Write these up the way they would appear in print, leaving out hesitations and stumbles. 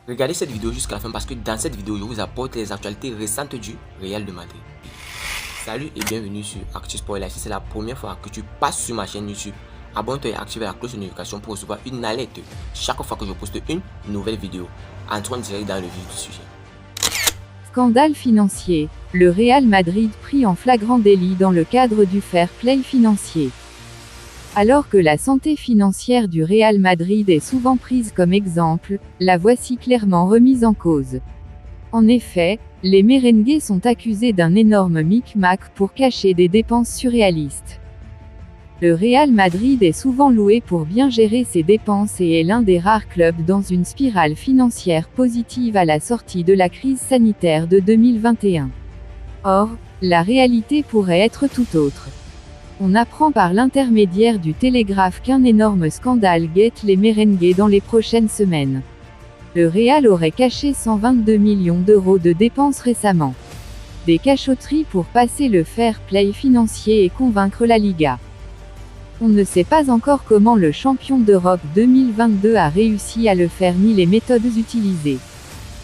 Regardez cette vidéo jusqu'à la fin parce que dans cette vidéo, je vous apporte les actualités récentes du Real de Madrid. Salut et bienvenue sur ActuSport. Si c'est la première fois que tu passes sur ma chaîne YouTube, abonne-toi et active la cloche de notification pour recevoir une alerte chaque fois que je poste une nouvelle vidéo. Entrons direct dans le vif du sujet. Scandale financier. Le Real Madrid pris en flagrant délit dans le cadre du fair play financier. Alors que la santé financière du Real Madrid est souvent prise comme exemple, la voici clairement remise en cause. En effet, les merengues sont accusés d'un énorme micmac pour cacher des dépenses surréalistes. Le Real Madrid est souvent loué pour bien gérer ses dépenses et est l'un des rares clubs dans une spirale financière positive à la sortie de la crise sanitaire de 2021. Or, la réalité pourrait être tout autre. On apprend par l'intermédiaire du Télégraphe qu'un énorme scandale guette les merengues dans les prochaines semaines. Le Real aurait caché 122 millions d'euros de dépenses récemment. Des cachotteries pour passer le fair play financier et convaincre la Liga. On ne sait pas encore comment le champion d'Europe 2022 a réussi à le faire ni les méthodes utilisées.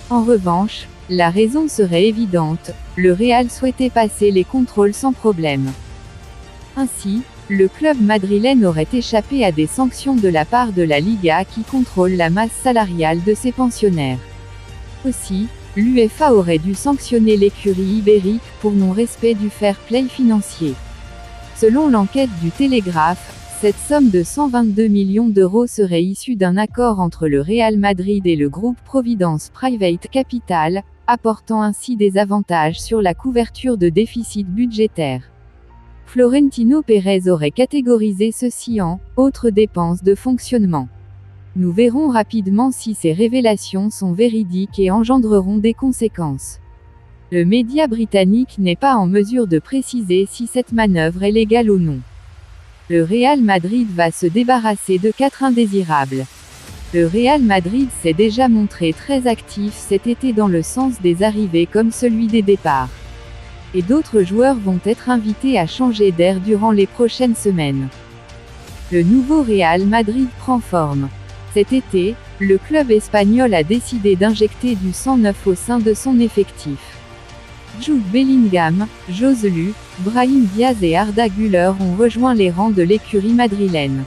En revanche, la raison serait évidente, le Real souhaitait passer les contrôles sans problème. Ainsi, le club madrilène aurait échappé à des sanctions de la part de la Liga qui contrôle la masse salariale de ses pensionnaires. Aussi, l'UEFA aurait dû sanctionner l'écurie ibérique pour non-respect du fair play financier. Selon l'enquête du Télégraphe, cette somme de 122 millions d'euros serait issue d'un accord entre le Real Madrid et le groupe Providence Private Capital, apportant ainsi des avantages sur la couverture de déficits budgétaires. Florentino Pérez aurait catégorisé ceci en « autres dépenses de fonctionnement ». Nous verrons rapidement si ces révélations sont véridiques et engendreront des conséquences. Le média britannique n'est pas en mesure de préciser si cette manœuvre est légale ou non. Le Real Madrid va se débarrasser de 4 indésirables. Le Real Madrid s'est déjà montré très actif cet été dans le sens des arrivées comme celui des départs. Et d'autres joueurs vont être invités à changer d'air durant les prochaines semaines. Le nouveau Real Madrid prend forme. Cet été, le club espagnol a décidé d'injecter du sang neuf au sein de son effectif. Jude Bellingham, Joselu, Brahim Diaz et Arda Güler ont rejoint les rangs de l'écurie madrilène.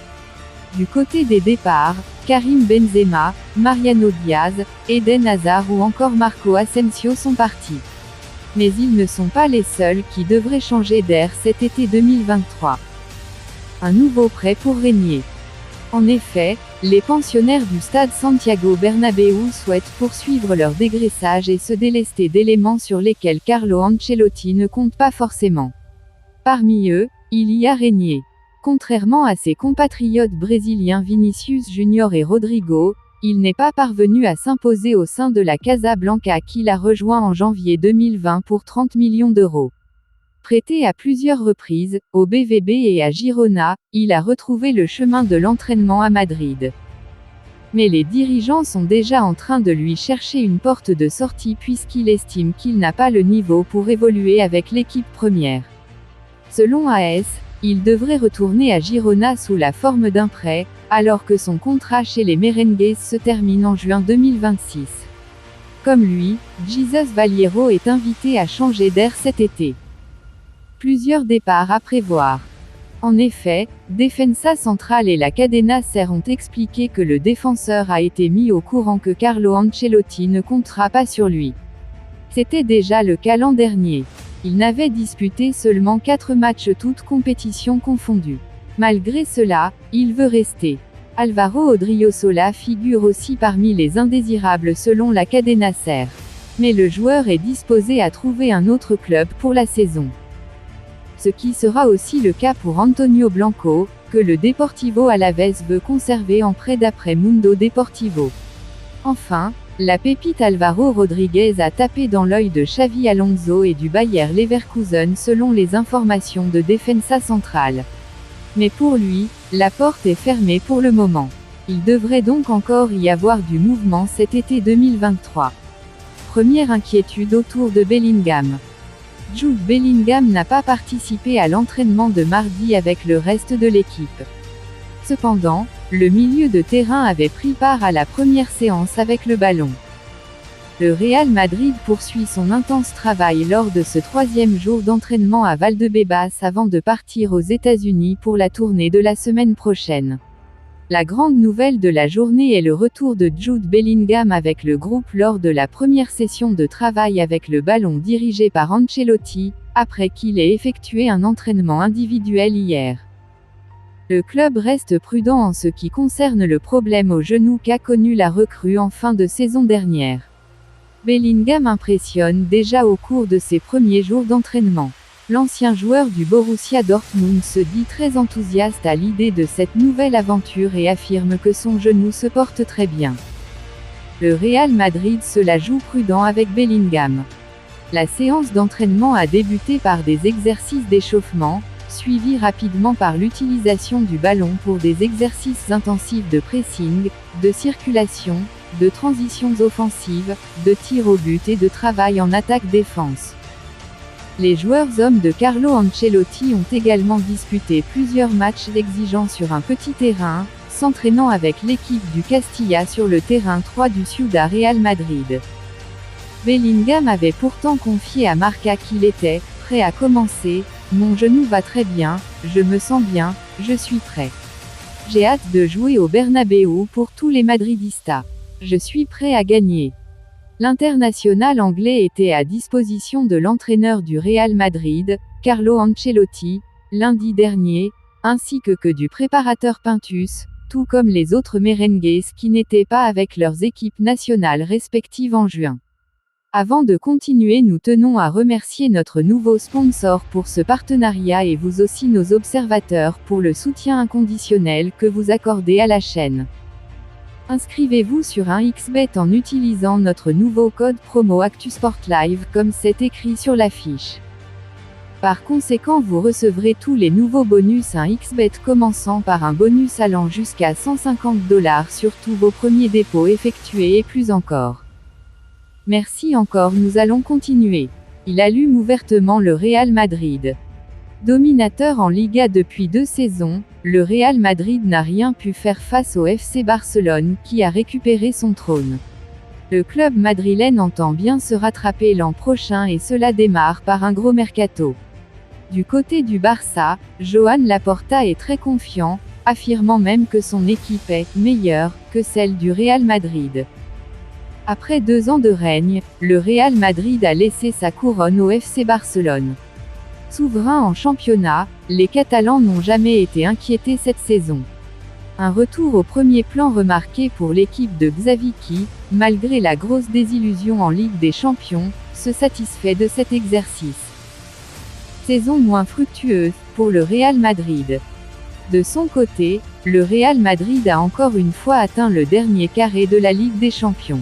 Du côté des départs, Karim Benzema, Mariano Diaz, Eden Hazard ou encore Marco Asensio sont partis. Mais ils ne sont pas les seuls qui devraient changer d'air cet été 2023. Un nouveau prêt pour régner. En effet, les pensionnaires du stade Santiago Bernabéu souhaitent poursuivre leur dégraissage et se délester d'éléments sur lesquels Carlo Ancelotti ne compte pas forcément. Parmi eux, il y a Régnier. Contrairement à ses compatriotes brésiliens Vinicius Junior et Rodrigo, il n'est pas parvenu à s'imposer au sein de la Casablanca qu'il a rejoint en janvier 2020 pour 30 millions d'euros. Prêté à plusieurs reprises, au BVB et à Girona, il a retrouvé le chemin de l'entraînement à Madrid. Mais les dirigeants sont déjà en train de lui chercher une porte de sortie puisqu'il estime qu'il n'a pas le niveau pour évoluer avec l'équipe première. Selon AS, il devrait retourner à Girona sous la forme d'un prêt, alors que son contrat chez les merengues se termine en juin 2026. Comme lui, Jesus Vallejo est invité à changer d'air cet été. Plusieurs départs à prévoir. En effet, Defensa Central et la Cadena Ser ont expliqué que le défenseur a été mis au courant que Carlo Ancelotti ne comptera pas sur lui. C'était déjà le cas l'an dernier. Il n'avait disputé seulement 4 matchs toutes compétitions confondues. Malgré cela, il veut rester. Alvaro Odriozola figure aussi parmi les indésirables selon la Cadena Ser. Mais le joueur est disposé à trouver un autre club pour la saison. Ce qui sera aussi le cas pour Antonio Blanco, que le Deportivo Alavés veut conserver en prêt d'après Mundo Deportivo. Enfin, la pépite Alvaro Rodriguez a tapé dans l'œil de Xavi Alonso et du Bayer Leverkusen selon les informations de Defensa Central. Mais pour lui, la porte est fermée pour le moment. Il devrait donc encore y avoir du mouvement cet été 2023. Première inquiétude autour de Bellingham. Jude Bellingham n'a pas participé à l'entraînement de mardi avec le reste de l'équipe. Cependant, le milieu de terrain avait pris part à la première séance avec le ballon. Le Real Madrid poursuit son intense travail lors de ce 3e jour d'entraînement à Valdebebas avant de partir aux États-Unis pour la tournée de la semaine prochaine. La grande nouvelle de la journée est le retour de Jude Bellingham avec le groupe lors de la première session de travail avec le ballon dirigé par Ancelotti, après qu'il ait effectué un entraînement individuel hier. Le club reste prudent en ce qui concerne le problème au genou qu'a connu la recrue en fin de saison dernière. Bellingham impressionne déjà au cours de ses premiers jours d'entraînement. L'ancien joueur du Borussia Dortmund se dit très enthousiaste à l'idée de cette nouvelle aventure et affirme que son genou se porte très bien. Le Real Madrid se la joue prudent avec Bellingham. La séance d'entraînement a débuté par des exercices d'échauffement, suivis rapidement par l'utilisation du ballon pour des exercices intensifs de pressing, de circulation, de transitions offensives, de tir au but et de travail en attaque-défense. Les joueurs hommes de Carlo Ancelotti ont également disputé plusieurs matchs exigeants sur un petit terrain, s'entraînant avec l'équipe du Castilla sur le terrain 3 du Ciudad Real Madrid. Bellingham avait pourtant confié à Marca qu'il était « prêt à commencer, mon genou va très bien, je me sens bien, je suis prêt. J'ai hâte de jouer au Bernabéu pour tous les Madridistas. Je suis prêt à gagner ». L'international anglais était à disposition de l'entraîneur du Real Madrid, Carlo Ancelotti, lundi dernier, ainsi que du préparateur Pintus, tout comme les autres merengues qui n'étaient pas avec leurs équipes nationales respectives en juin. Avant de continuer, nous tenons à remercier notre nouveau sponsor pour ce partenariat et vous aussi nos observateurs pour le soutien inconditionnel que vous accordez à la chaîne. Inscrivez-vous sur un XBet en utilisant notre nouveau code promo ActuSportLive comme c'est écrit sur l'affiche. Par conséquent, vous recevrez tous les nouveaux bonus à XBet commençant par un bonus allant jusqu'à 150 $ sur tous vos premiers dépôts effectués et plus encore. Merci encore, nous allons continuer. Il allume ouvertement le Real Madrid. Dominateur en Liga depuis 2 saisons, le Real Madrid n'a rien pu faire face au FC Barcelone qui a récupéré son trône. Le club madrilène entend bien se rattraper l'an prochain et cela démarre par un gros mercato. Du côté du Barça, Joan Laporta est très confiant, affirmant même que son équipe est « meilleure » que celle du Real Madrid. Après 2 ans de règne, le Real Madrid a laissé sa couronne au FC Barcelone. Souverains en championnat, les Catalans n'ont jamais été inquiétés cette saison. Un retour au premier plan remarqué pour l'équipe de Xavi qui, malgré la grosse désillusion en Ligue des Champions, se satisfait de cet exercice. Saison moins fructueuse pour le Real Madrid. De son côté, le Real Madrid a encore une fois atteint le dernier carré de la Ligue des Champions.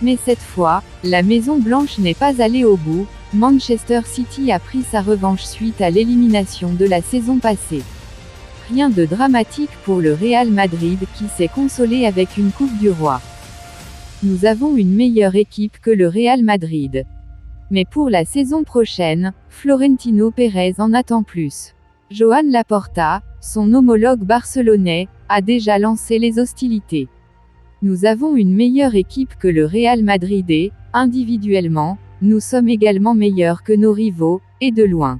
Mais cette fois, la Maison Blanche n'est pas allée au bout. Manchester City a pris sa revanche suite à l'élimination de la saison passée. Rien de dramatique pour le Real Madrid qui s'est consolé avec une Coupe du Roi. Nous avons une meilleure équipe que le Real Madrid. Mais pour la saison prochaine, Florentino Pérez en attend plus. Joan Laporta, son homologue barcelonais, a déjà lancé les hostilités. Nous avons une meilleure équipe que le Real Madrid et, individuellement, nous sommes également meilleurs que nos rivaux, et de loin.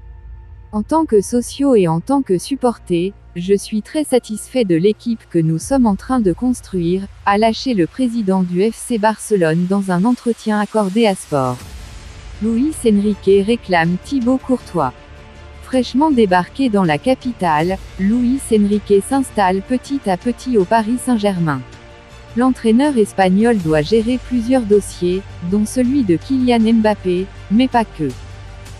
En tant que sociaux et en tant que supporter, je suis très satisfait de l'équipe que nous sommes en train de construire, a lâché le président du FC Barcelone dans un entretien accordé à Sport. Luis Enrique réclame Thibaut Courtois. Fraîchement débarqué dans la capitale, Luis Enrique s'installe petit à petit au Paris Saint-Germain. L'entraîneur espagnol doit gérer plusieurs dossiers, dont celui de Kylian Mbappé, mais pas que.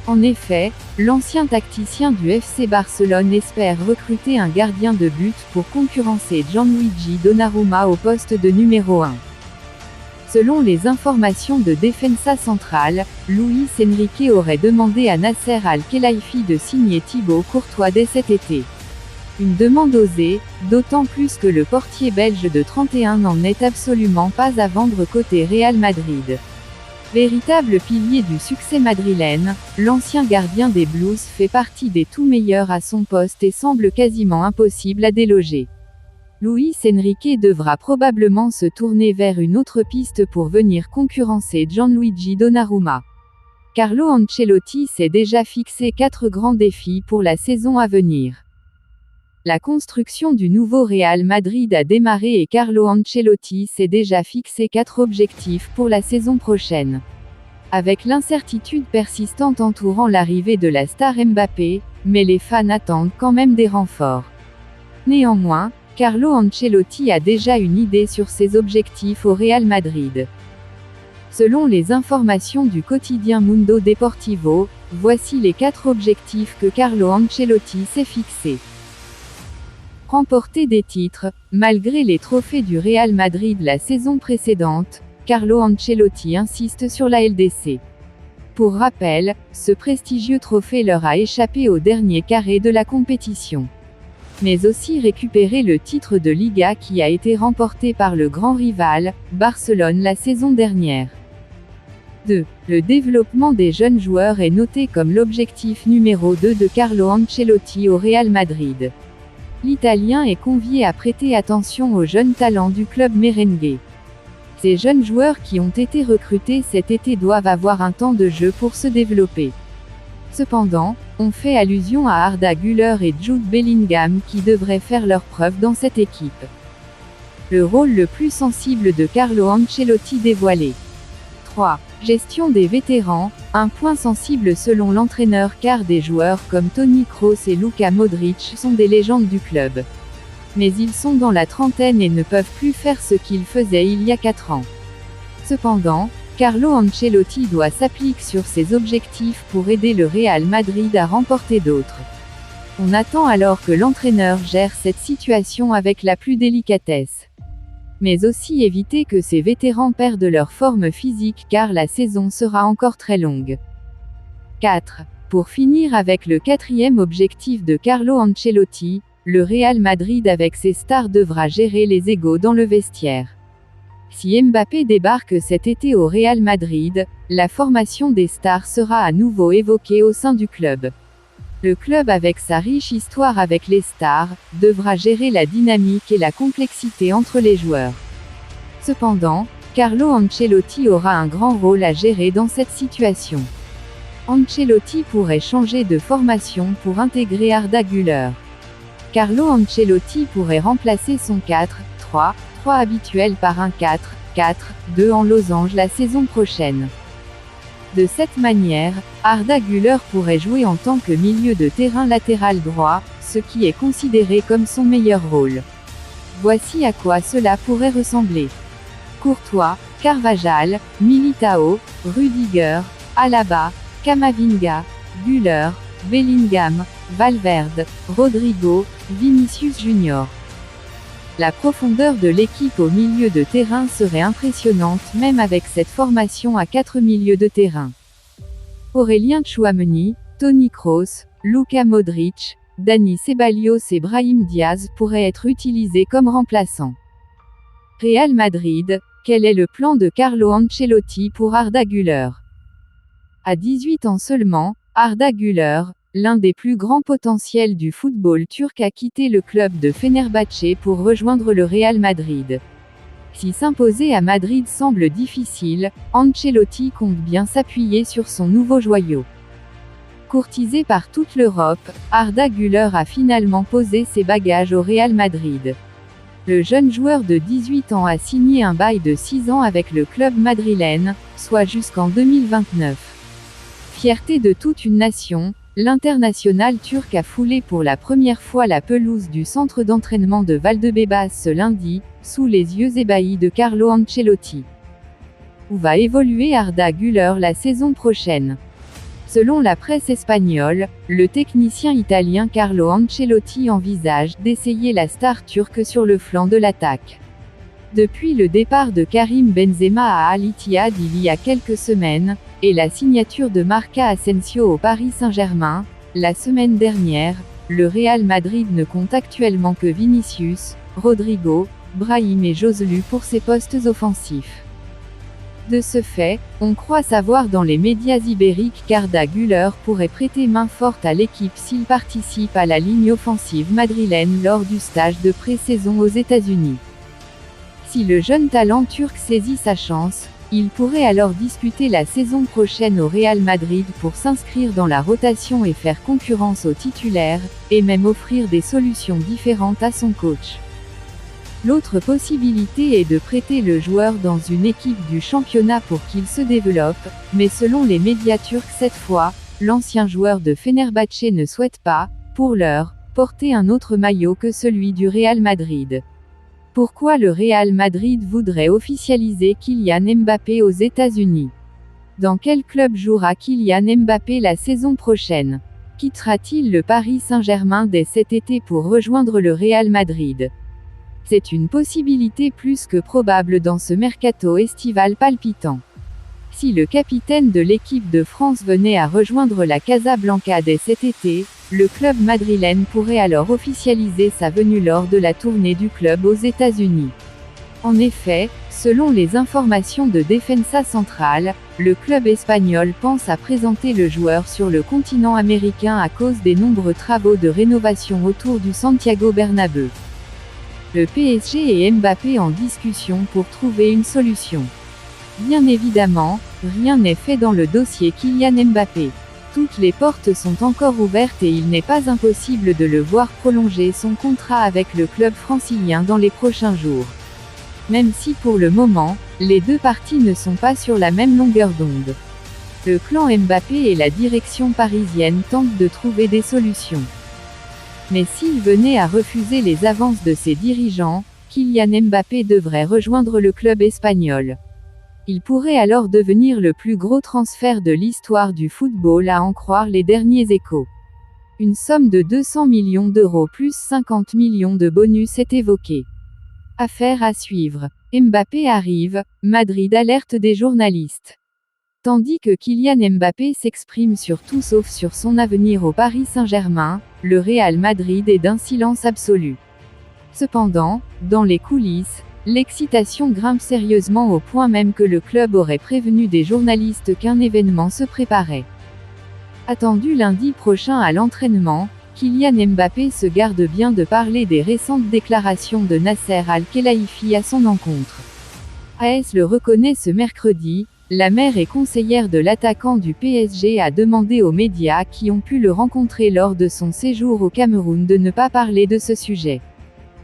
En effet, l'ancien tacticien du FC Barcelone espère recruter un gardien de but pour concurrencer Gianluigi Donnarumma au poste de numéro 1. Selon les informations de Defensa Central, Luis Enrique aurait demandé à Nasser Al-Khelaifi de signer Thibaut Courtois dès cet été. Une demande osée, d'autant plus que le portier belge de 31 n'en est absolument pas à vendre côté Real Madrid. Véritable pilier du succès madrilène, l'ancien gardien des Blues fait partie des tout meilleurs à son poste et semble quasiment impossible à déloger. Luis Enrique devra probablement se tourner vers une autre piste pour venir concurrencer Gianluigi Donnarumma. Carlo Ancelotti s'est déjà fixé 4 grands défis pour la saison à venir. La construction du nouveau Real Madrid a démarré et Carlo Ancelotti s'est déjà fixé 4 objectifs pour la saison prochaine. Avec l'incertitude persistante entourant l'arrivée de la star Mbappé, mais les fans attendent quand même des renforts. Néanmoins, Carlo Ancelotti a déjà une idée sur ses objectifs au Real Madrid. Selon les informations du quotidien Mundo Deportivo, voici les 4 objectifs que Carlo Ancelotti s'est fixés. Remporter des titres. Malgré les trophées du Real Madrid la saison précédente, Carlo Ancelotti insiste sur la LDC. Pour rappel, ce prestigieux trophée leur a échappé au dernier carré de la compétition. Mais aussi récupérer le titre de Liga qui a été remporté par le grand rival, Barcelone la saison dernière. 2. Le développement des jeunes joueurs est noté comme l'objectif numéro 2 de Carlo Ancelotti au Real Madrid. L'Italien est convié à prêter attention aux jeunes talents du club merengue. Ces jeunes joueurs qui ont été recrutés cet été doivent avoir un temps de jeu pour se développer. Cependant, on fait allusion à Arda Güler et Jude Bellingham qui devraient faire leurs preuves dans cette équipe. Le rôle le plus sensible de Carlo Ancelotti dévoilé. 3. Gestion des vétérans, un point sensible selon l'entraîneur car des joueurs comme Toni Kroos et Luka Modric sont des légendes du club. Mais ils sont dans la trentaine et ne peuvent plus faire ce qu'ils faisaient il y a 4 ans. Cependant, Carlo Ancelotti doit s'appliquer sur ses objectifs pour aider le Real Madrid à remporter d'autres. On attend alors que l'entraîneur gère cette situation avec la plus délicatesse. Mais aussi éviter que ces vétérans perdent leur forme physique car la saison sera encore très longue. 4. Pour finir avec le 4e objectif de Carlo Ancelotti, le Real Madrid avec ses stars devra gérer les égos dans le vestiaire. Si Mbappé débarque cet été au Real Madrid, la formation des stars sera à nouveau évoquée au sein du club. Le club avec sa riche histoire avec les stars, devra gérer la dynamique et la complexité entre les joueurs. Cependant, Carlo Ancelotti aura un grand rôle à gérer dans cette situation. Ancelotti pourrait changer de formation pour intégrer Arda Güler. Carlo Ancelotti pourrait remplacer son 4-3-3 habituel par un 4-4-2 en losange la saison prochaine. De cette manière, Arda Güler pourrait jouer en tant que milieu de terrain latéral droit, ce qui est considéré comme son meilleur rôle. Voici à quoi cela pourrait ressembler. Courtois, Carvajal, Militao, Rudiger, Alaba, Camavinga, Güler, Bellingham, Valverde, Rodrigo, Vinicius Junior. La profondeur de l'équipe au milieu de terrain serait impressionnante même avec cette formation à 4 milieux de terrain. Aurélien Tchouaméni, Toni Kroos, Luka Modric, Dani Ceballos et Brahim Diaz pourraient être utilisés comme remplaçants. Real Madrid, quel est le plan de Carlo Ancelotti pour Arda Güler? À 18 ans seulement, Arda Güler, l'un des plus grands potentiels du football turc a quitté le club de Fenerbahçe pour rejoindre le Real Madrid. Si s'imposer à Madrid semble difficile, Ancelotti compte bien s'appuyer sur son nouveau joyau. Courtisé par toute l'Europe, Arda Güler a finalement posé ses bagages au Real Madrid. Le jeune joueur de 18 ans a signé un bail de 6 ans avec le club madrilène, soit jusqu'en 2029. Fierté de toute une nation, l'international turc a foulé pour la première fois la pelouse du centre d'entraînement de Valdebebas ce lundi, sous les yeux ébahis de Carlo Ancelotti. Où va évoluer Arda Güler la saison prochaine? Selon la presse espagnole, le technicien italien Carlo Ancelotti envisage d'essayer la star turque sur le flanc de l'attaque. Depuis le départ de Karim Benzema à Al Ittihad il y a quelques semaines, et la signature de Marca Asensio au Paris Saint-Germain, la semaine dernière, le Real Madrid ne compte actuellement que Vinicius, Rodrigo, Brahim et Joselu pour ses postes offensifs. De ce fait, on croit savoir dans les médias ibériques qu'Arda Güler pourrait prêter main forte à l'équipe s'il participe à la ligne offensive madrilène lors du stage de pré-saison aux États-Unis. Si le jeune talent turc saisit sa chance, il pourrait alors disputer la saison prochaine au Real Madrid pour s'inscrire dans la rotation et faire concurrence aux titulaires, et même offrir des solutions différentes à son coach. L'autre possibilité est de prêter le joueur dans une équipe du championnat pour qu'il se développe, mais selon les médias turcs cette fois, l'ancien joueur de Fenerbahçe ne souhaite pas, pour l'heure, porter un autre maillot que celui du Real Madrid. Pourquoi le Real Madrid voudrait officialiser Kylian Mbappé aux États-Unis? Dans quel club jouera Kylian Mbappé la saison prochaine? Quittera-t-il le Paris Saint-Germain dès cet été pour rejoindre le Real Madrid? C'est une possibilité plus que probable dans ce mercato estival palpitant. Si le capitaine de l'équipe de France venait à rejoindre la Casablanca dès cet été, le club madrilène pourrait alors officialiser sa venue lors de la tournée du club aux États-Unis. En effet, selon les informations de Defensa Central, le club espagnol pense à présenter le joueur sur le continent américain à cause des nombreux travaux de rénovation autour du Santiago Bernabéu. Le PSG et Mbappé en discussion pour trouver une solution. Bien évidemment, rien n'est fait dans le dossier Kylian Mbappé. Toutes les portes sont encore ouvertes et il n'est pas impossible de le voir prolonger son contrat avec le club francilien dans les prochains jours. Même si pour le moment, les deux parties ne sont pas sur la même longueur d'onde. Le clan Mbappé et la direction parisienne tentent de trouver des solutions. Mais s'il venait à refuser les avances de ses dirigeants, Kylian Mbappé devrait rejoindre le club espagnol. Il pourrait alors devenir le plus gros transfert de l'histoire du football à en croire les derniers échos. Une somme de 200 millions d'euros plus 50 millions de bonus est évoquée. Affaire à suivre. Mbappé arrive, Madrid alerte des journalistes. Tandis que Kylian Mbappé s'exprime sur tout sauf sur son avenir au Paris Saint-Germain, le Real Madrid est d'un silence absolu. Cependant, dans les coulisses, l'excitation grimpe sérieusement au point même que le club aurait prévenu des journalistes qu'un événement se préparait. Attendu lundi prochain à l'entraînement, Kylian Mbappé se garde bien de parler des récentes déclarations de Nasser Al-Khelaifi à son encontre. AS le reconnaît ce mercredi. La mère et conseillère de l'attaquant du PSG a demandé aux médias qui ont pu le rencontrer lors de son séjour au Cameroun de ne pas parler de ce sujet.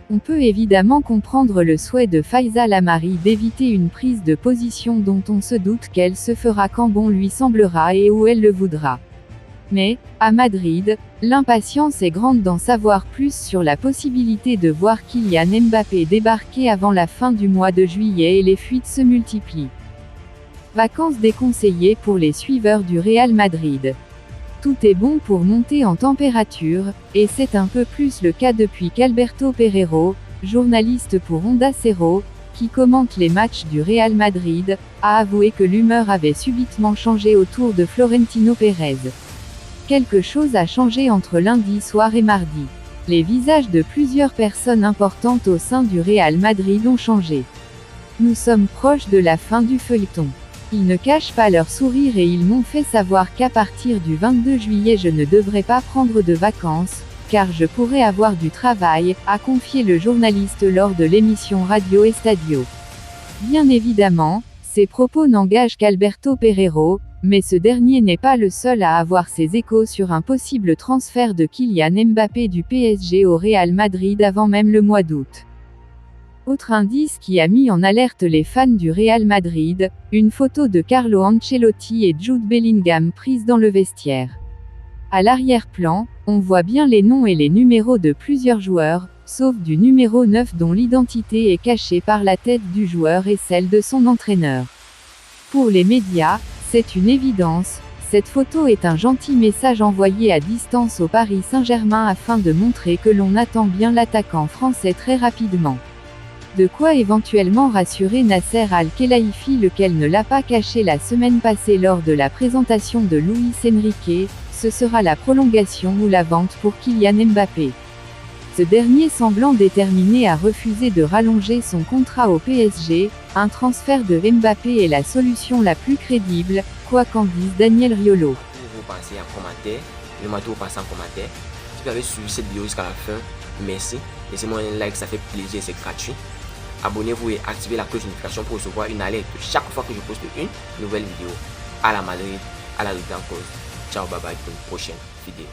On peut évidemment comprendre le souhait de Faiza Lamari d'éviter une prise de position dont on se doute qu'elle se fera quand bon lui semblera et où elle le voudra. Mais, à Madrid, l'impatience est grande d'en savoir plus sur la possibilité de voir Kylian Mbappé débarquer avant la fin du mois de juillet et les fuites se multiplient. Vacances déconseillées pour les suiveurs du Real Madrid. Tout est bon pour monter en température, et c'est un peu plus le cas depuis qu'Alberto Pereiro, journaliste pour Onda Cero, qui commente les matchs du Real Madrid, a avoué que l'humeur avait subitement changé autour de Florentino Pérez. Quelque chose a changé entre lundi soir et mardi. Les visages de plusieurs personnes importantes au sein du Real Madrid ont changé. Nous sommes proches de la fin du feuilleton. Ils ne cachent pas leur sourire et ils m'ont fait savoir qu'à partir du 22 juillet je ne devrais pas prendre de vacances, car je pourrais avoir du travail, a confié le journaliste lors de l'émission Radio Estadio. Bien évidemment, ces propos n'engagent qu'Alberto Pereiro, mais ce dernier n'est pas le seul à avoir ses échos sur un possible transfert de Kylian Mbappé du PSG au Real Madrid avant même le mois d'août. Autre indice qui a mis en alerte les fans du Real Madrid, une photo de Carlo Ancelotti et Jude Bellingham prise dans le vestiaire. À l'arrière-plan, on voit bien les noms et les numéros de plusieurs joueurs, sauf du numéro 9 dont l'identité est cachée par la tête du joueur et celle de son entraîneur. Pour les médias, c'est une évidence, cette photo est un gentil message envoyé à distance au Paris Saint-Germain afin de montrer que l'on attend bien l'attaquant français très rapidement. De quoi éventuellement rassurer Nasser Al-Khelaifi lequel ne l'a pas caché la semaine passée lors de la présentation de Luis Enrique, ce sera la prolongation ou la vente pour Kylian Mbappé. ce dernier semblant déterminé à refuser de rallonger son contrat au PSG, un transfert de Mbappé est la solution la plus crédible, quoi qu'en dise Daniel Riolo. Vous pensez en commentaire, le vous pensez en commentaire. Si vous avez suivi cette vidéo jusqu'à la fin, merci. Laissez-moi un like, ça fait plaisir, c'est gratuit. Abonnez-vous et activez la cloche de notification pour recevoir une alerte chaque fois que je poste une nouvelle vidéo. À la Madrid, à la lutte en cause. Ciao, bye bye pour une prochaine vidéo.